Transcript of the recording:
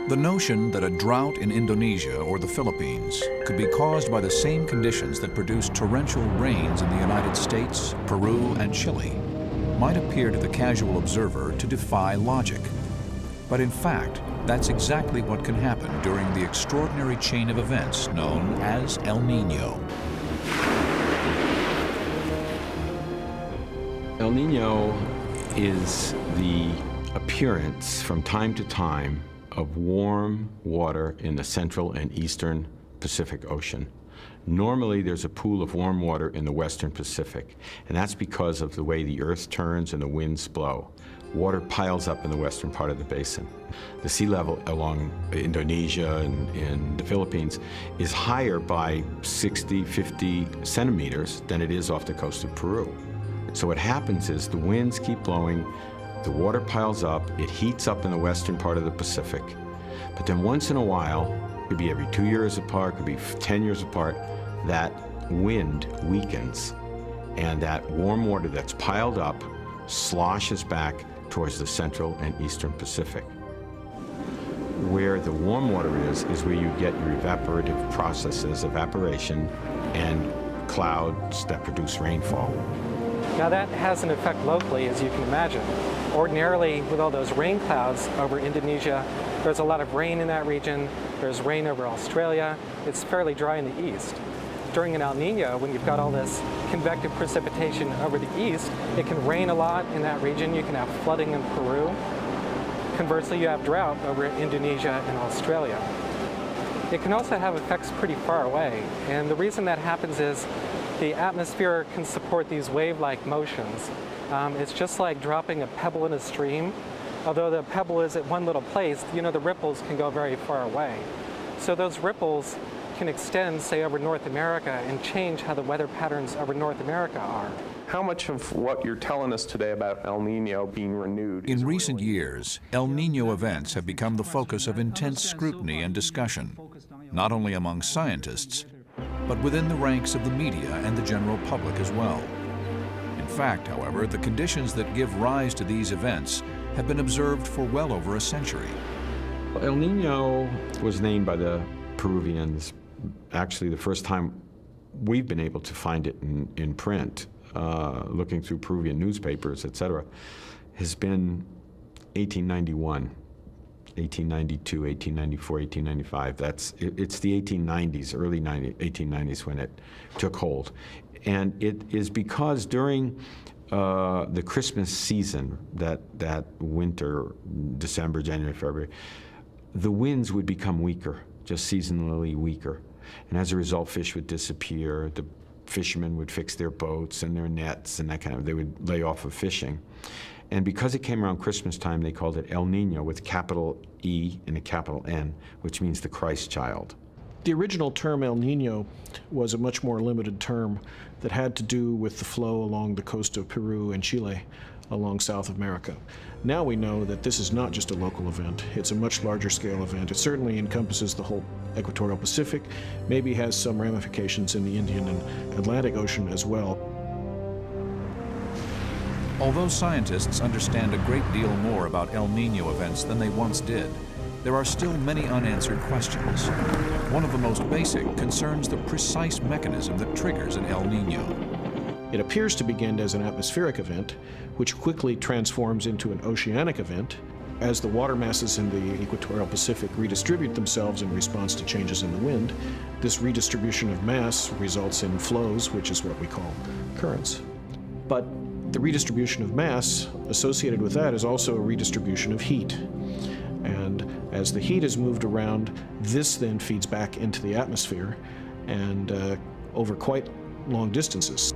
The notion that a drought in Indonesia or the Philippines could be caused by the same conditions that produce torrential rains in the United States, Peru, and Chile might appear to the casual observer to defy logic. But in fact, that's exactly what can happen during the extraordinary chain of events known as El Niño. El Niño is the appearance from time to time of warm water in the central and eastern Pacific Ocean. Normally, there's a pool of warm water in the western Pacific, and that's because of the way the earth turns and the winds blow. Water piles up in the western part of the basin. The sea level along Indonesia and the Philippines is higher by 60, 50 centimeters than it is off the coast of Peru. So what happens is the winds keep blowing, the water piles up, it heats up in the western part of the Pacific. But then once in a while, could be every 2 years apart, could be 10 years apart, that wind weakens and that warm water that's piled up sloshes back towards the central and eastern Pacific. Where the warm water is where you get your evaporative processes, evaporation, and clouds that produce rainfall. Now that has an effect locally, as you can imagine. Ordinarily, with all those rain clouds over Indonesia, there's a lot of rain in that region. There's rain over Australia. It's fairly dry in the east. During an El Niño, when you've got all this convective precipitation over the east, it can rain a lot in that region. You can have flooding in Peru. Conversely, you have drought over Indonesia and Australia. It can also have effects pretty far away, and the reason that happens is the atmosphere can support these wave-like motions. It's just like dropping a pebble in a stream. Although the pebble is at one little place, you know, the ripples can go very far away. So those ripples can extend, say, over North America and change how the weather patterns over North America are. How much of what you're telling us today about El Niño being renewed? In recent years, El Niño events have become the focus of intense scrutiny and discussion, not only among scientists, but within the ranks of the media and the general public as well. In fact, however, the conditions that give rise to these events have been observed for well over a century. El Niño was named by the Peruvians, actually the first time we've been able to find it in print, looking through Peruvian newspapers, etc., has been 1891. 1892, 1894, 1895. It's the 1890s, early 1890s when it took hold. And it is because during the Christmas season, that winter, December, January, February, the winds would become weaker, just seasonally weaker. And as a result, fish would disappear. The fishermen would fix their boats and their nets and that kind of, they would lay off of fishing. And because it came around Christmas time, they called it El Niño with capital E and a capital N, which means the Christ child. The original term El Niño was a much more limited term that had to do with the flow along the coast of Peru and Chile along South America. Now we know that this is not just a local event. It's a much larger scale event. It certainly encompasses the whole equatorial Pacific, maybe has some ramifications in the Indian and Atlantic Ocean as well. Although scientists understand a great deal more about El Niño events than they once did, there are still many unanswered questions. One of the most basic concerns the precise mechanism that triggers an El Niño. It appears to begin as an atmospheric event, which quickly transforms into an oceanic event as the water masses in the equatorial Pacific redistribute themselves in response to changes in the wind. This redistribution of mass results in flows, which is what we call currents. But the redistribution of mass associated with that is also a redistribution of heat. And as the heat is moved around, this then feeds back into the atmosphere and over quite long distances.